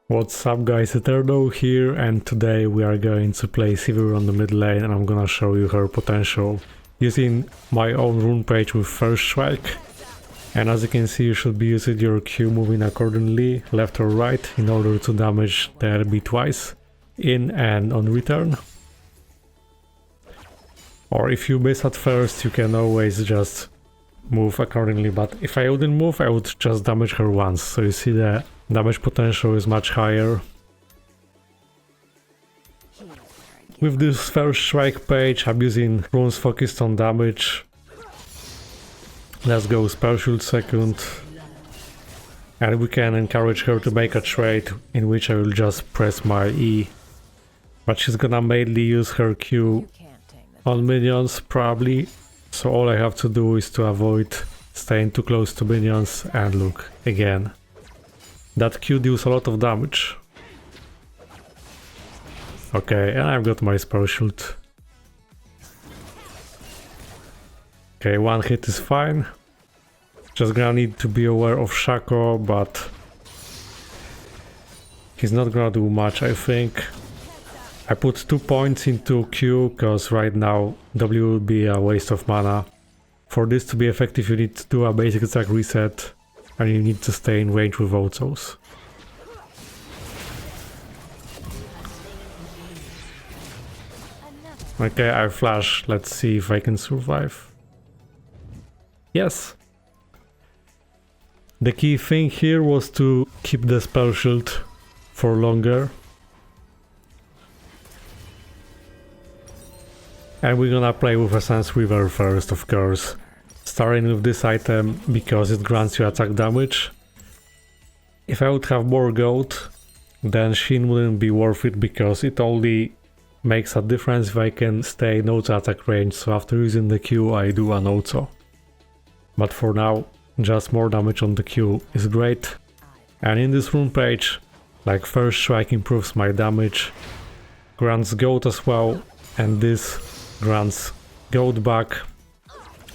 What's up guys, Eterno here, and today we are going to play Sivir on the mid lane and I'm gonna show you her potential using my own rune page with first strike. And as you can see, you should be using your Q moving accordingly, left or right, in order to damage the RB twice, in and on return. Or if you miss at first, you can always just move accordingly, but if I wouldn't move, I would just damage her once, so you see the damage potential is much higher. With this first strike page, I'm using runes focused on damage. Let's go spell shield second. And we can encourage her to make a trade in which I will just press my E. But she's gonna mainly use her Q on minions probably. So all I have to do is to avoid staying too close to minions, and look, again. That Q deals a lot of damage. Okay, and I've got my spell shield. Okay, one hit is fine. Just gonna need to be aware of Shaco, but he's not gonna do much, I think. I put 2 points into Q, because right now W would be a waste of mana. For this to be effective, you need to do a basic attack reset, and you need to stay in range with autos. Okay, I flash. Let's see if I can survive. Yes! The key thing here was to keep the spell shield for longer. And we're gonna play with Essence River first, of course. Starting with this item because it grants you attack damage. If I would have more gold, then Shin wouldn't be worth it because it only makes a difference if I can stay in auto attack range, so after using the Q I do an auto. But for now, just more damage on the Q is great. And in this rune page, like first strike improves my damage, grants gold as well, and this grants gold back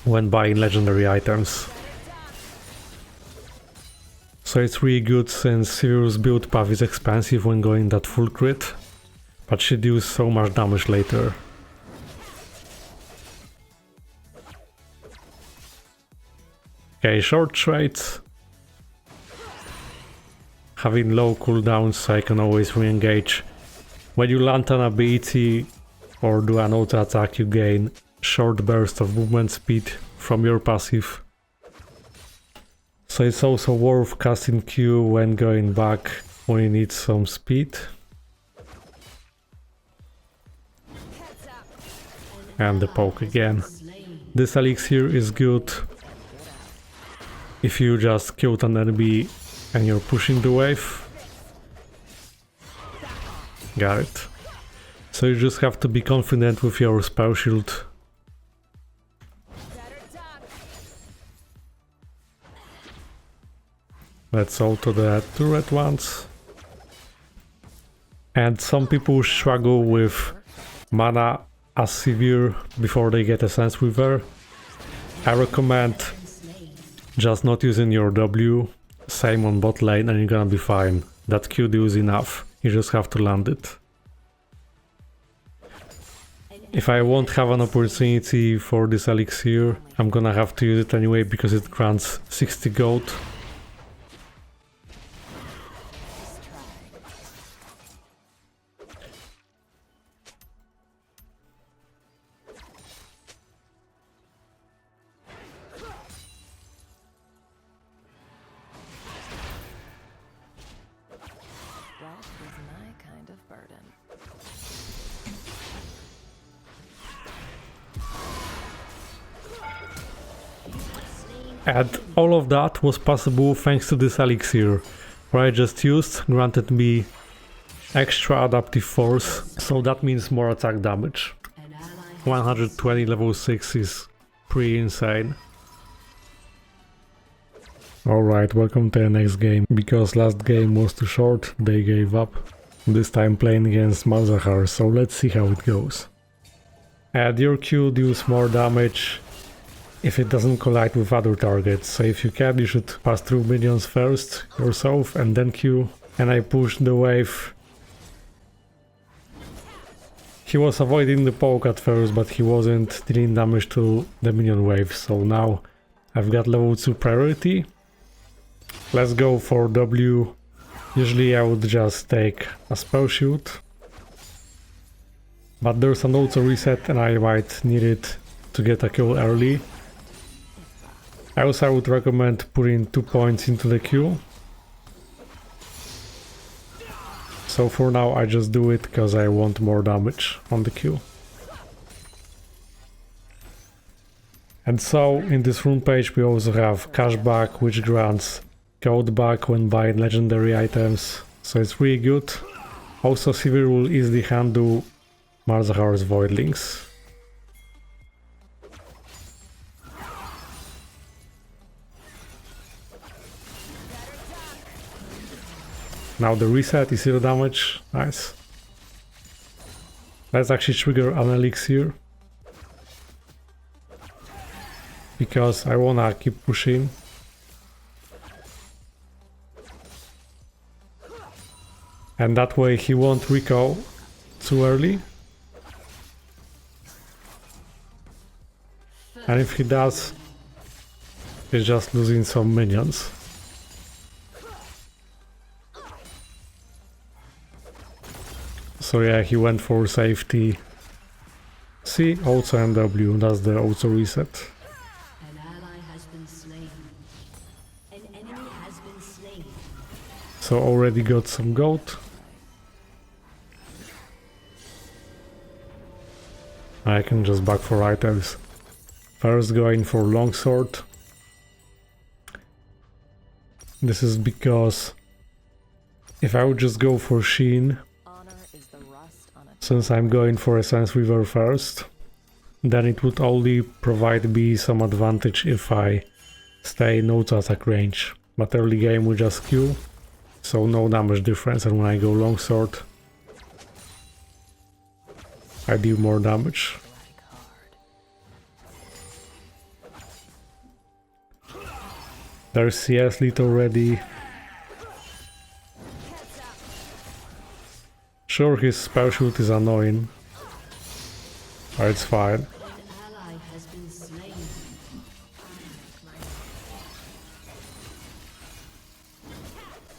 when buying legendary items. So it's really good since Sivir's build path is expensive when going that full crit, but she deals so much damage later. Okay, short trades. Having low cooldowns, so I can always re-engage. When you land an ability or do an auto attack, you gain short burst of movement speed from your passive. So it's also worth casting Q when going back when you need some speed. And the poke again. This elixir is good if you just killed an enemy and you're pushing the wave. Got it. So you just have to be confident with your spell shield. Let's auto the 2 red ones. And some people struggle with mana as Sivir before they get Essence River. I recommend just not using your W, same on bot lane, and you're gonna be fine. That Q deals enough, you just have to land it. If I won't have an opportunity for this elixir, I'm gonna have to use it anyway because it grants 60 gold. And all of that was possible thanks to this elixir, where I just used, granted me extra adaptive force, so that means more attack damage. 120 level 6 is pretty insane. Alright, welcome to the next game. Because last game was too short, they gave up. This time playing against Malzahar, so let's see how it goes. Add your Q deals more damage if it doesn't collide with other targets, so if you can, you should pass through minions first, yourself, and then Q. and I pushed the wave. He was avoiding the poke at first, but he wasn't dealing damage to the minion wave, so now I've got level 2 priority. Let's go for W. Usually I would just take a spell shield, but there's an auto reset and I might need it to get a kill early. I also would recommend putting 2 points into the Q. So for now I just do it because I want more damage on the Q. And so in this rune page we also have cashback, which grants gold back when buying legendary items, so it's really good. Also Sivir will easily handle Malzahar's voidlings. Now the reset is 0 damage, nice. Let's actually trigger an elixir, because I wanna keep pushing. And that way he won't recall too early. And if he does, he's just losing some minions. So yeah, he went for safety. See, also NW, that's the auto reset. An ally has been slain. An enemy has been slain. So already got some gold. I can just back for items. First going for longsword. This is because if I would just go for Sheen, since I'm going for Essence Weaver first, then it would only provide me some advantage if I stay no to attack range. But early game we just Q, so no damage difference, and when I go longsword I do more damage. There's CS lead already. Sure, his spell shield is annoying, but it's fine.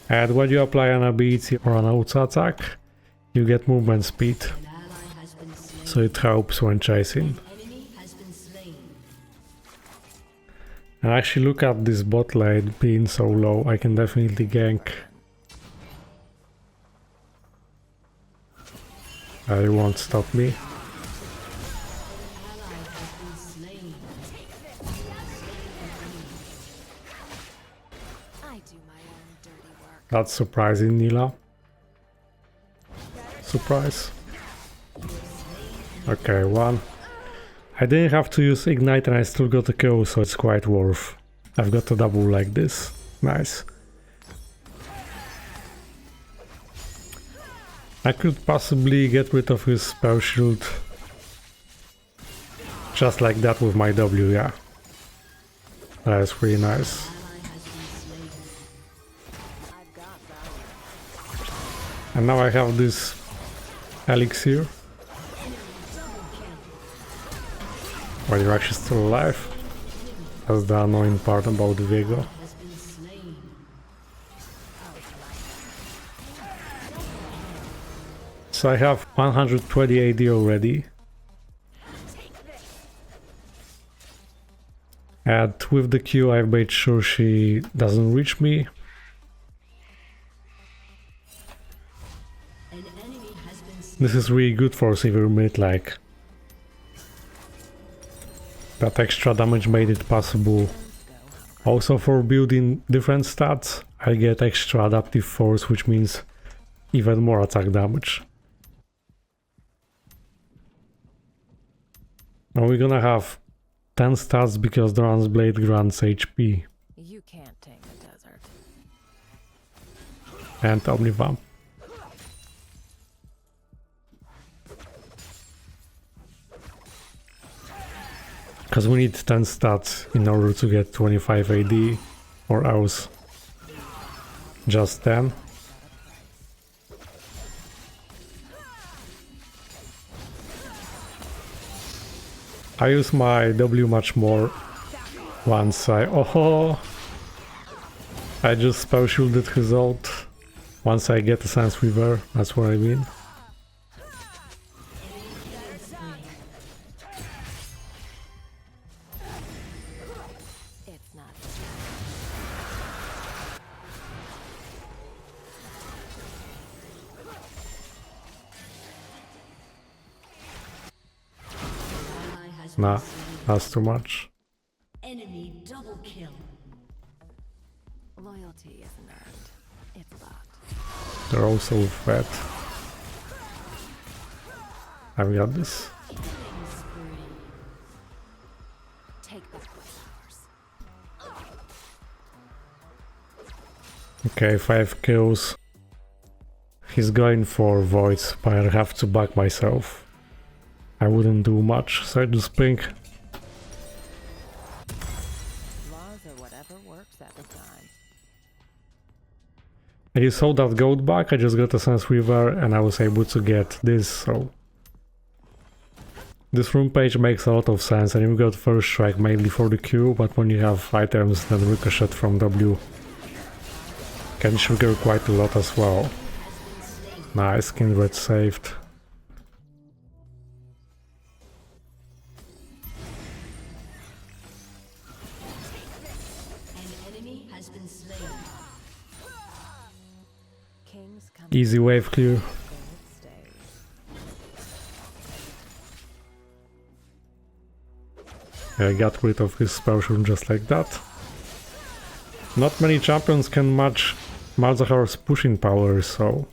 And when you apply an ability or an auto attack, you get movement speed, so it helps when chasing. And actually look at this bot lane being so low, I can definitely gank. It won't stop me. That's surprising, Nila. Surprise. Okay, one. I didn't have to use Ignite and I still got a kill, so it's quite worth. I've got a double like this. Nice. I could possibly get rid of his spell shield. Just like that with my W, yeah. That is pretty nice. And now I have this elixir. When you're actually still alive. That's the annoying part about Viego. So I have 120 AD already. And with the Q I've made sure she doesn't reach me. This is really good for Sivir mid, like that extra damage made it possible. Also for building different stats, I get extra adaptive force, which means even more attack damage. And we're gonna have 10 stats because Doran's Blade grants HP. You can't tame the desert. And Omnivamp. Because we need 10 stats in order to get 25 AD, or else just 10. I use my W much more once I just spell shielded his ult once I get a Sense Weaver, that's what I mean. It's not. Ally has Nah, been slain. that's too much. Enemy double kill. Loyalty isn't earned. It's locked. They're also fat. I've got this. Killing spree. Take back what's ours. Okay, 5 kills. He's going for voids, but I have to back myself. I wouldn't do much, so I just pink. Laws are whatever works at the time. And you saw that gold back, I just got a Sense Weaver and I was able to get this, so... This rune page makes a lot of sense, and you got first strike mainly for the Q, but when you have items that ricochet from W, can trigger quite a lot as well. Nice, Kindred saved. An enemy has been slain. Kings come Easy wave clear. gold stays. I got rid of his spell shroom just like that. Not many champions can match Malzahar's pushing power, so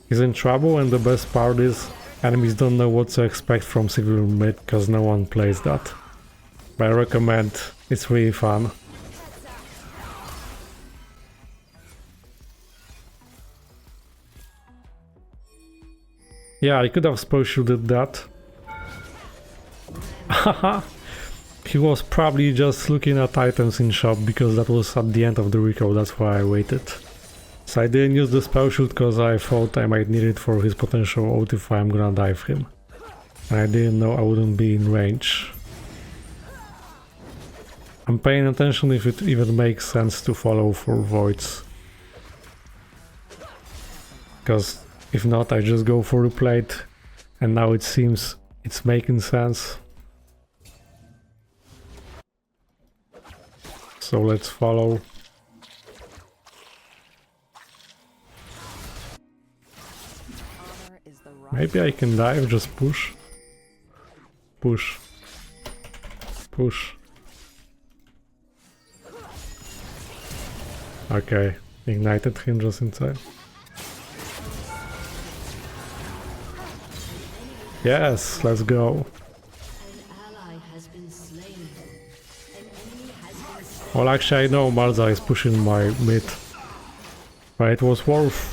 he's in trouble, and the best part is enemies don't know what to expect from Sivir mid because no one plays that. But I recommend, it's really fun. Yeah, I could have spell shielded that. Haha! He was probably just looking at items in shop because that was at the end of the recall, that's why I waited. So I didn't use the spell shield because I thought I might need it for his potential ult if I'm gonna dive him. And I didn't know I wouldn't be in range. I'm paying attention if it even makes sense to follow for voids. Because if not, I just go for the plate, and now it seems it's making sense. So let's follow. Honor is the right. Maybe I can dive, just push. Push. Push. Okay, ignited him just in time. Yes, let's go. An ally has been slain. An enemy has been slain. Well, actually I know Malzahar is pushing my mid. But it was worth.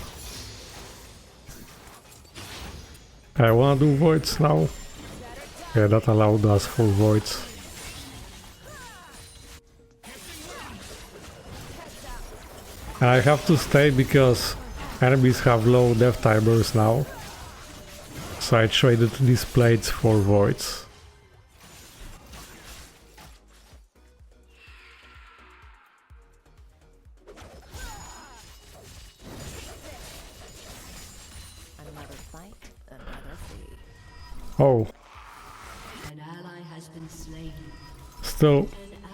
I wanna do voids now. Yeah, that allowed us for voids. And I have to stay because enemies have low death timers now. So I traded these plates for voids. Another fight, another fee. Oh, An ally has been slain. still,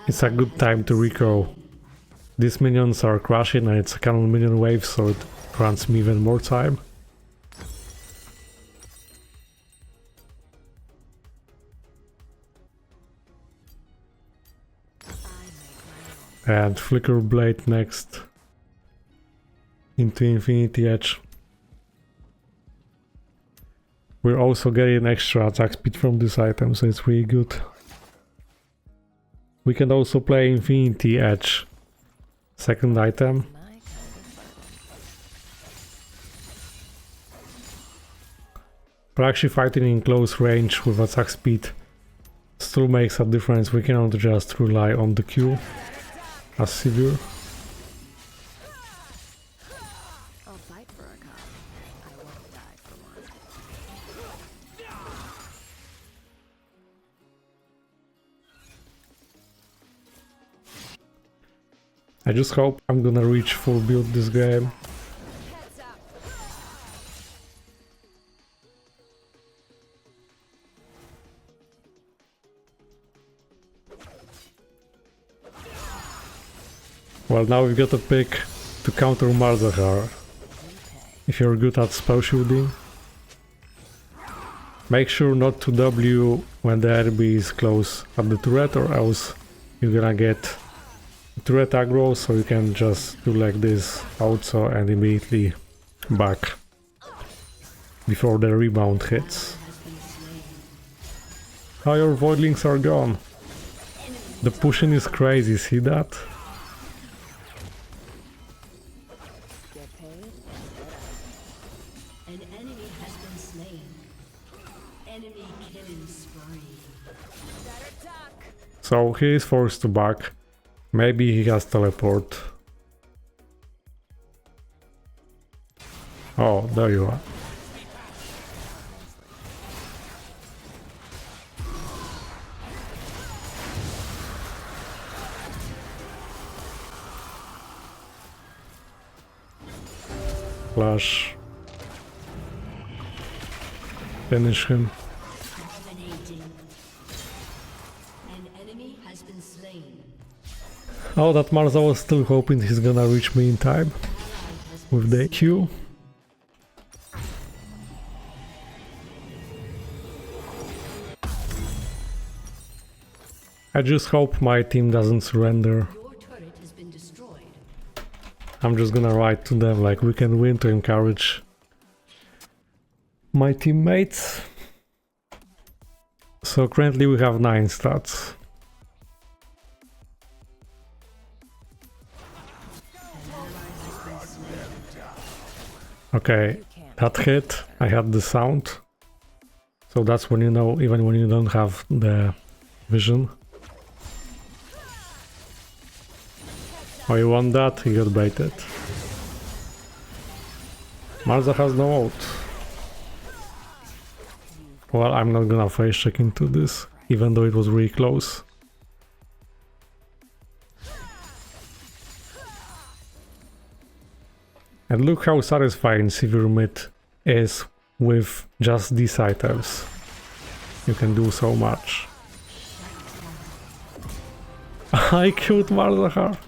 it's a good time to recall. These minions are crashing and it's a canon minion wave, so it grants me even more time. I make my own. And Flicker Blade next. Into Infinity Edge. We're also getting extra attack speed from this item, so it's really good. We can also play Infinity Edge. Second item. My kind of burden. But actually fighting in close range with attack speed still makes a difference. We cannot just rely on the Q as Sivir. I'll fight for a cause. I won't die for one. I just hope I'm gonna reach full build this game. Heads up. Well, now we've got a pick to counter Malzahar. If you're good at spell shielding, make sure not to W when the enemy is close at the turret, or else you're gonna get turret aggro, so you can just do like this also and immediately back before the rebound hits. How your voidlings are gone. The pushing is crazy, see that? Get paid. An enemy has been slain. Enemy killing spree. Better duck. So he is forced to back. Maybe he has teleport. Oh, there you are. Flash. Finish him. Dominating. An enemy has been slain. Oh, that Marza was still hoping he's gonna reach me in time with the Q. I just hope my team doesn't surrender. Your turret has been destroyed. I'm just gonna write to them like we can win to encourage my teammates. So currently we have 9 stats. Okay, that hit, I had the sound. So that's when you know, even when you don't have the vision. Oh, you want that? He got baited. Malza has no ult. Well, I'm not gonna face check into this, even though it was really close. And look how satisfying Sivir mid is with just these items. You can do so much. I killed Malzahar.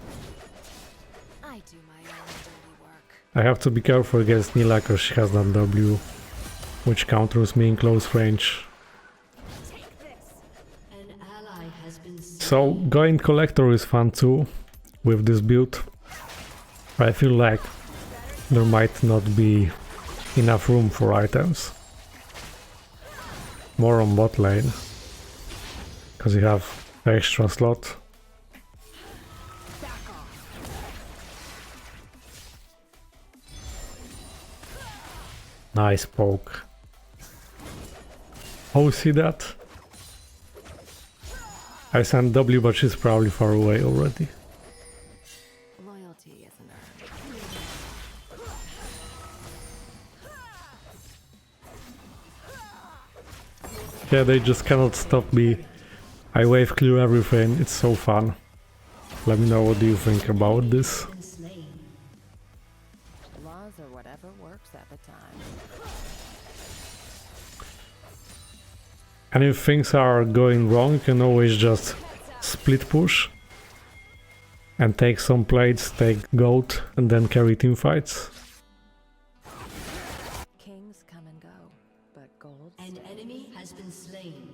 I do my own dirty work. I have to be careful against Nila because she has that W, which counters me in close range. Take this. An ally has been slain. So going collector is fun too with this build. I feel like there might not be enough room for items. More on bot lane, because you have extra slot. Back off. Nice poke. Oh, see that? I sent W, but she's probably far away already. Loyalty isn't earned. Yeah, they just cannot stop me. I wave clear everything, it's so fun. Let me know what do you think about this. Been slain. Laws are whatever works at the time. And if things are going wrong, you can always just split push and take some plates, take gold, and then carry team fights. Kings come and go, but gold An stays. enemy has been slain.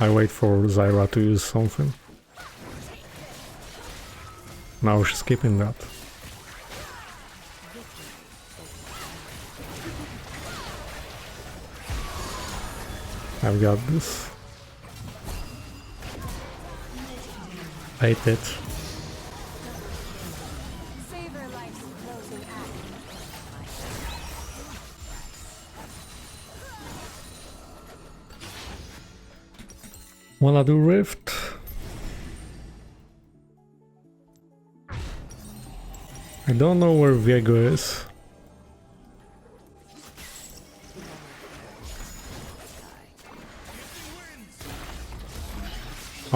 I wait for Zyra to use something. Now she's skipping that. I've got this. Ate it. Savor life's closing act. Wanna do Rift? I don't know where Viego is.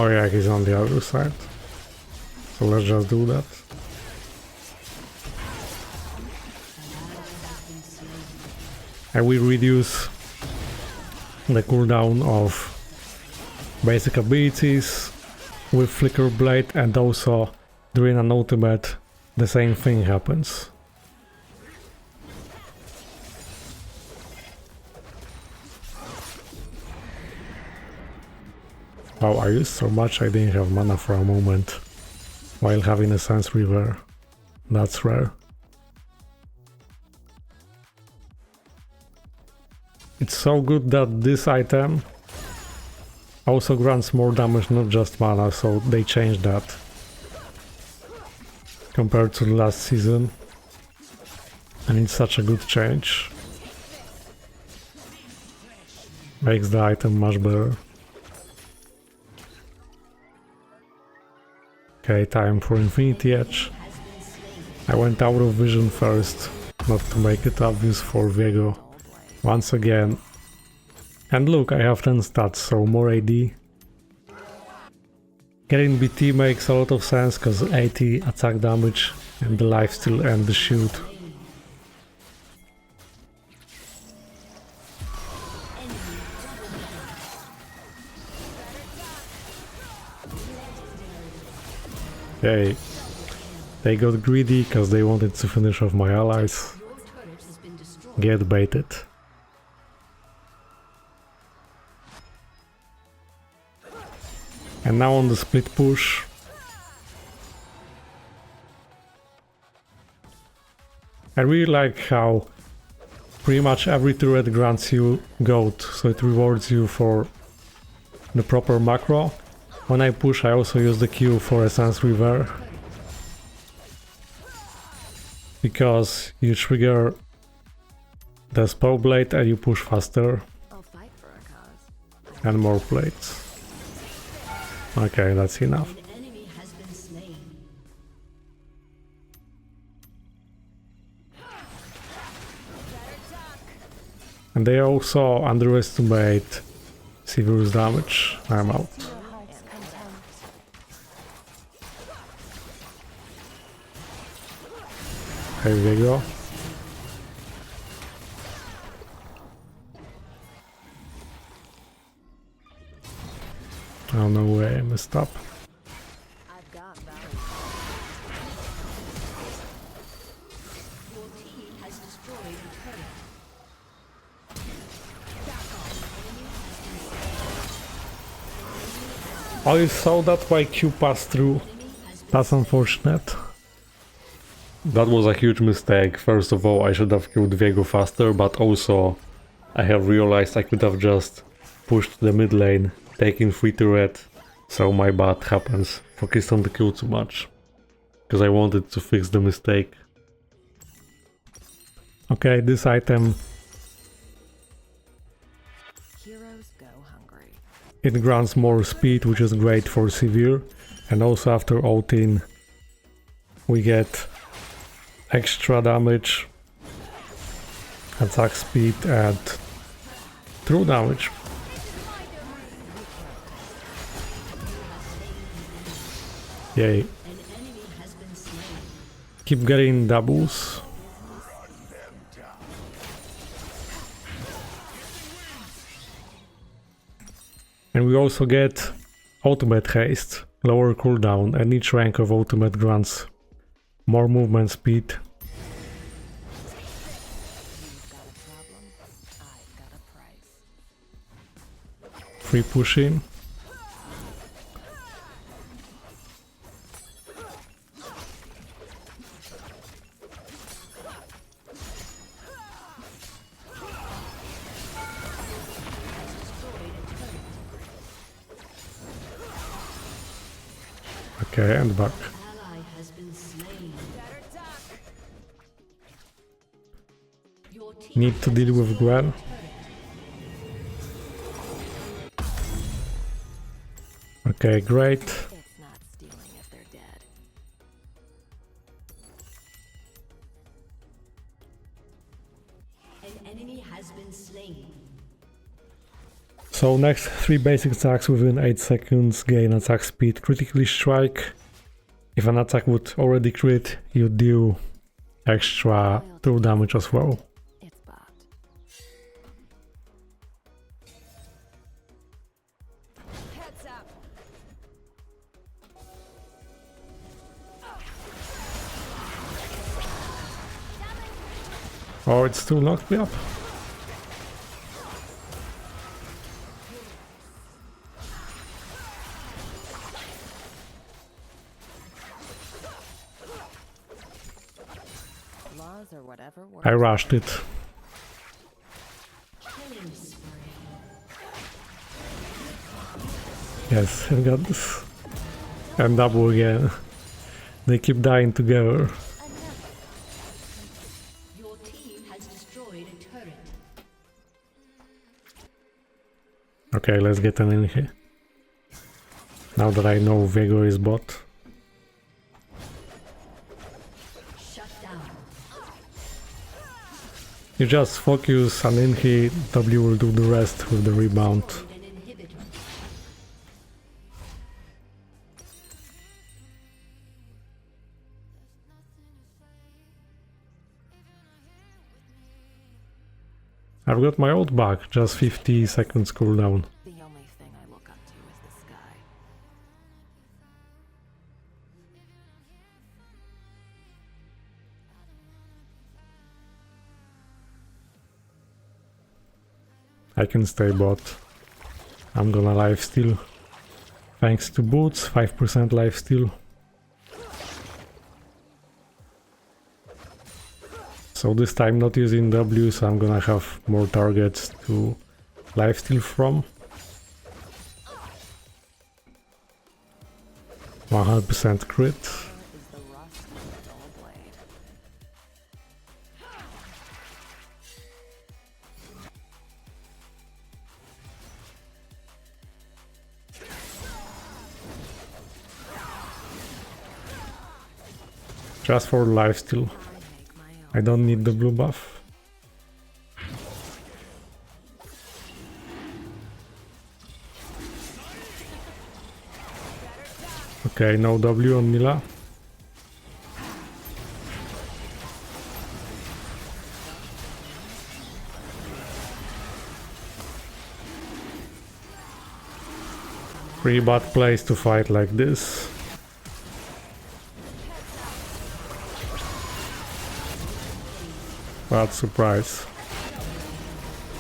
Oh yeah, he's on the other side. So let's just do that. And we reduce the cooldown of basic abilities with Flicker Blade, and also during an ultimate the same thing happens. Wow, I used so much I didn't have mana for a moment while having a Sense River. That's rare. It's so good that this item also grants more damage, not just mana, so they changed that compared to the last season. And it's such a good change. Makes the item much better. Okay, time for Infinity Edge. I went out of vision first, not to make it obvious for Viego. Once again. And look, I have 10 stats, so more AD. Getting BT makes a lot of sense, cause 80 attack damage and the lifesteal and the shield. Okay, they got greedy because they wanted to finish off my allies. Get baited. And now on the split push. I really like how pretty much every turret grants you gold, so it rewards you for the proper macro. When I push, I also use the Q for a Sense River, because you trigger the Spell Blade and you push faster. I'll fight for a cause. And more plates. Okay, that's enough. An enemy has been slain. And they also underestimate Sivir's damage. I'm out. Here we go. Oh no way, I messed up. I've got value. Your team has destroyed a turret. Oh, you saw that my Q passed through. That's unfortunate. That was a huge mistake. First of all, I should have killed Viego faster, but also I have realized I could have just pushed the mid lane, taking free turret, so my bad happens. Focused on the kill too much, because I wanted to fix the mistake. Okay, this item, Heroes go hungry. it grants more speed, which is great for Sivir, and also after ulting we get extra damage, attack speed and true damage. Yay. An enemy has been slain. Keep getting doubles. And we also get ultimate haste, lower cooldown, and each rank of ultimate grants more movement speed. You've got a problem. I've got a price. Free pushing. Okay, and back. Ally has been slain. Your team Need to deal with Gwen. Okay, great. It's not stealing if they're dead. An enemy has been slain. So next 3 basic attacks within 8 seconds gain attack speed, critically strike. If an attack would already crit, you deal extra 2 damage as well. It's bought. Heads up. Oh, it still knocked me up. Laws or whatever works. I rushed it. Killing spree. Yes, I've got this. And double again. They keep dying together. Your team has destroyed a turret. Okay, let's get an in here. Now that I know Vego is bot. Shut down. You just focus on Inhi, W will do the rest with the rebound. An inhibitor. I've got my ult back, just 50 seconds cooldown. The only thing I look up to is the sky. I can stay bot. I'm gonna lifesteal. Thanks to boots, 5% lifesteal. So this time not using W, so I'm gonna have more targets to lifesteal from. 100% crit. Is the rust of a dull blade. Just for lifesteal. I make my own. I don't need the blue buff. Okay, no W on Mila. Pretty bad place to fight like this. Bad surprise.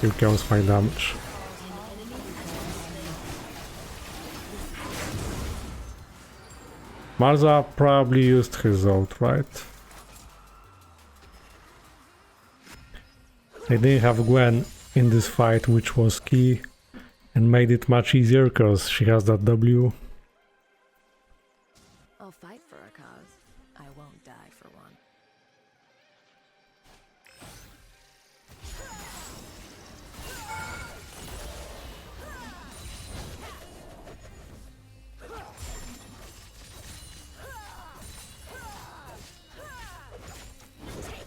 Here comes my damage. Malzahar probably used his ult, right? They didn't have Gwen in this fight, which was key and made it much easier because she has that W. I'll fight for a cause. I won't die for one.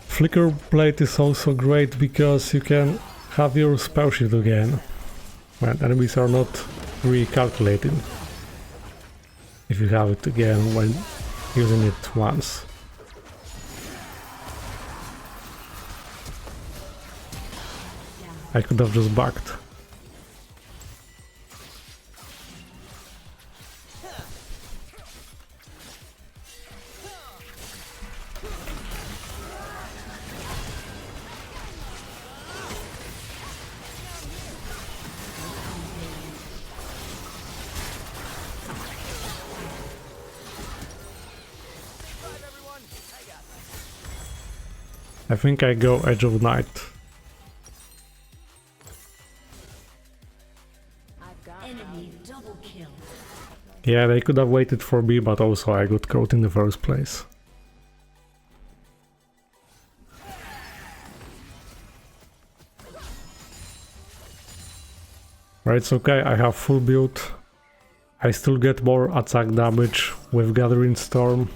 Flicker Blade is also great because you can have your spell shield again when enemies are not recalculating. If you have it again when using it once. I could have just backed. I think I go Edge of Night. I've got Enemy double kill. Yeah, they could have waited for me, but also I got caught in the first place. Right, it's okay, I have full build. I still get more attack damage with Gathering Storm.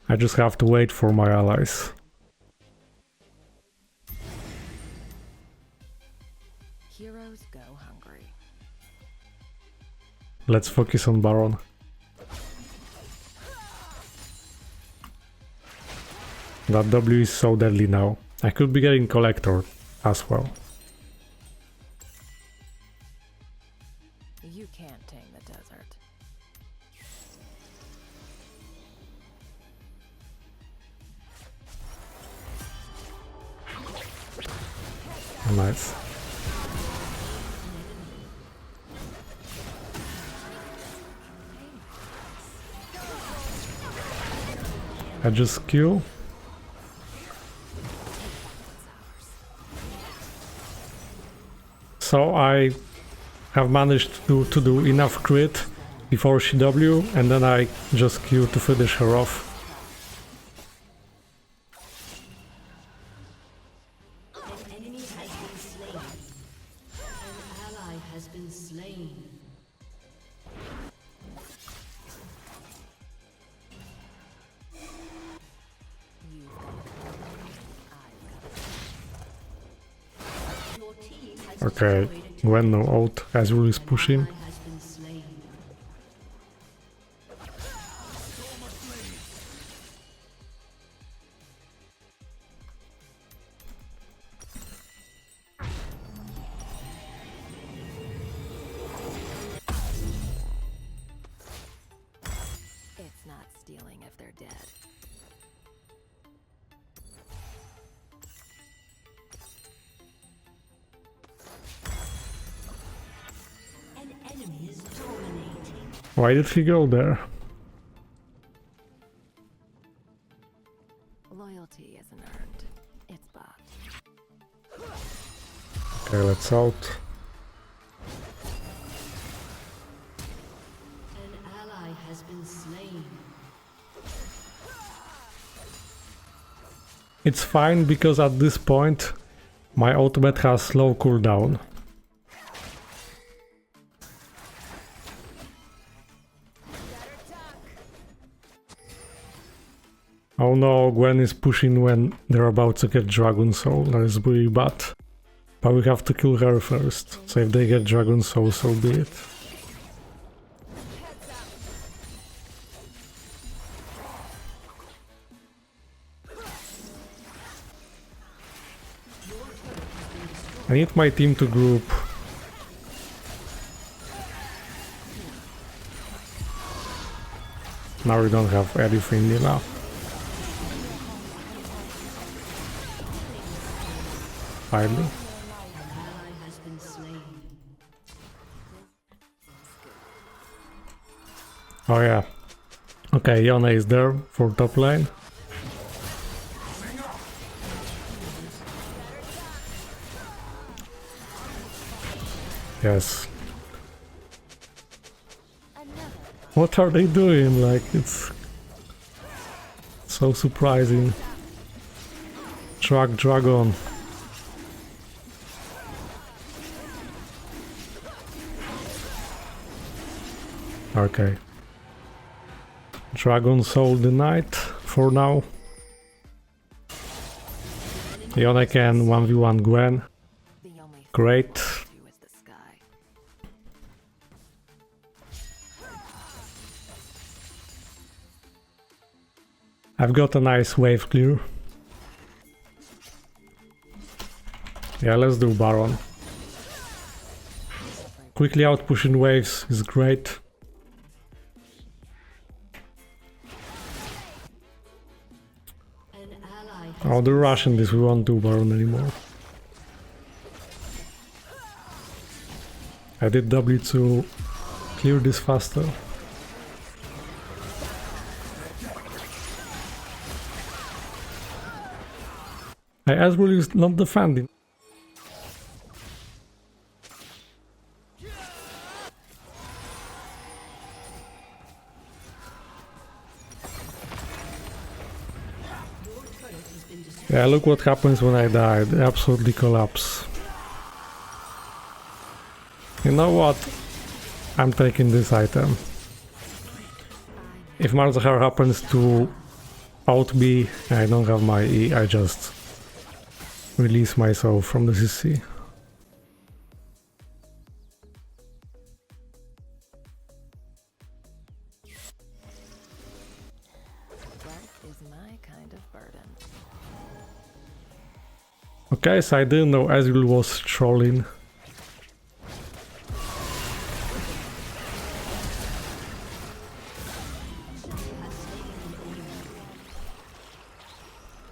I just have to wait for my allies. Heroes go hungry. Let's focus on Baron. That W is so deadly now. I could be getting Collector as well. You can't tame the desert. Nice. I just Q. So I have managed to do enough crit before she W, and then I just Q to finish her off. An enemy has been slain. An ally has been slain. Your team has Okay, destroyed a Gwen no ult, Azul is pushing. ally has been slain. It's not stealing if they're dead. An enemy is dominating. Why did he go there? Loyalty isn't earned. It's bought. Okay, let's out. An ally has been slain. It's fine because at this point my ultimate has slow cooldown. Oh no, Gwen is pushing when they're about to get Dragon Soul, that is really bad. But we have to kill her first, so if they get Dragon Soul, so be it. I need my team to group. Now we don't have anything enough. Finally. An ally has been slain. Oh yeah. Okay, Yone is there for top lane. Yes. What are they doing? Like, it's so surprising. Track Dragon. Okay. Dragon Soul denied for now. Yone can 1v1 Gwen. The only Great. thing is the sky. I've got a nice wave clear. Yeah, let's do Baron. Quickly out pushing waves is great. An ally Oh, they're rushing this, we won't do Baron anymore. I did W to clear this faster. I as well is not defending. Yeah, look what happens when I died. Absolutely collapse. You know what? I'm taking this item. If Malzahar happens to out B, I don't have my E, I just release myself from the CC. That is my kind of burden. Okay, so I didn't know Azul was trolling.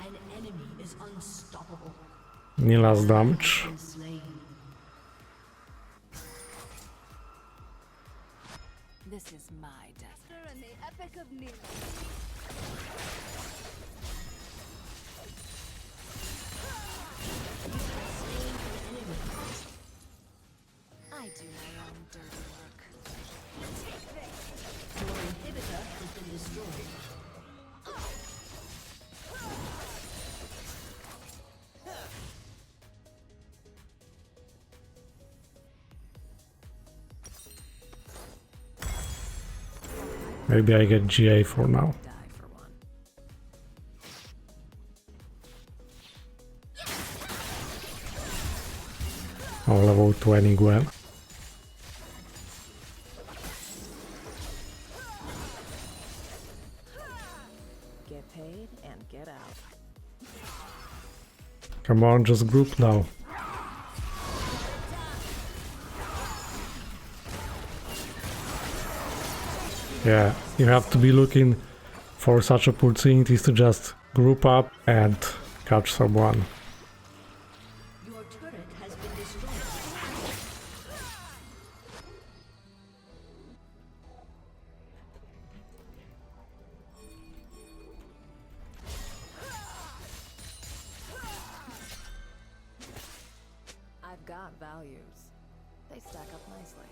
An enemy is unstoppable. Nila's damage. Been slain. This is my death. And the epic of Nilo. I do my own dirty work. Your inhibitor has been destroyed. Maybe I get GA for now. Die for one. Oh, level 20 Gwen. Get paid and get out. Come on, just group now. Yeah, you have to be looking for such opportunities to just group up and catch someone. Your turret has been destroyed. I've got values. They stack up nicely.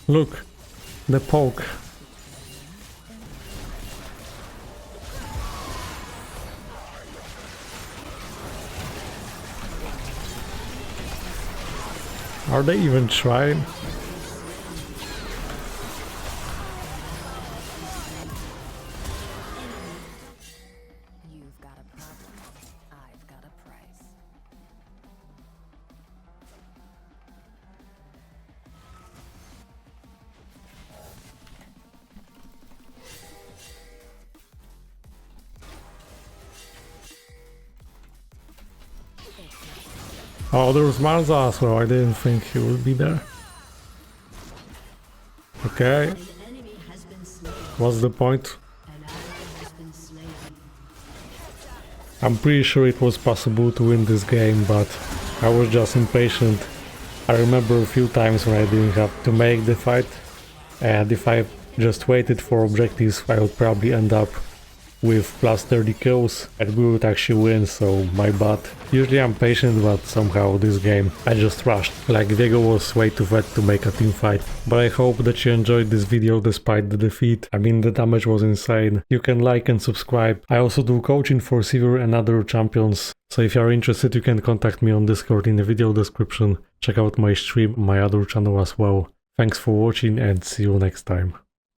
Look, the poke. Are they even trying? You've got a problem. I've got a price. Oh, there was Malzahar as well. I didn't think he would be there. Okay, An enemy has been slain. what's the point? An ally has been slain. I'm pretty sure it was possible to win this game, but I was just impatient. I remember a few times when I didn't have to make the fight, and if I just waited for objectives, I would probably end up with plus 30 kills and we would actually win, so my bad. Usually I'm patient, but somehow this game I just rushed. Like Diego was way too fat to make a team fight. But I hope that you enjoyed this video despite the defeat. I mean, the damage was insane. You can like and subscribe. I also do coaching for Sivir and other champions, so if you are interested you can contact me on Discord in the video description. Check out my stream, my other channel as well. Thanks for watching and see you next time.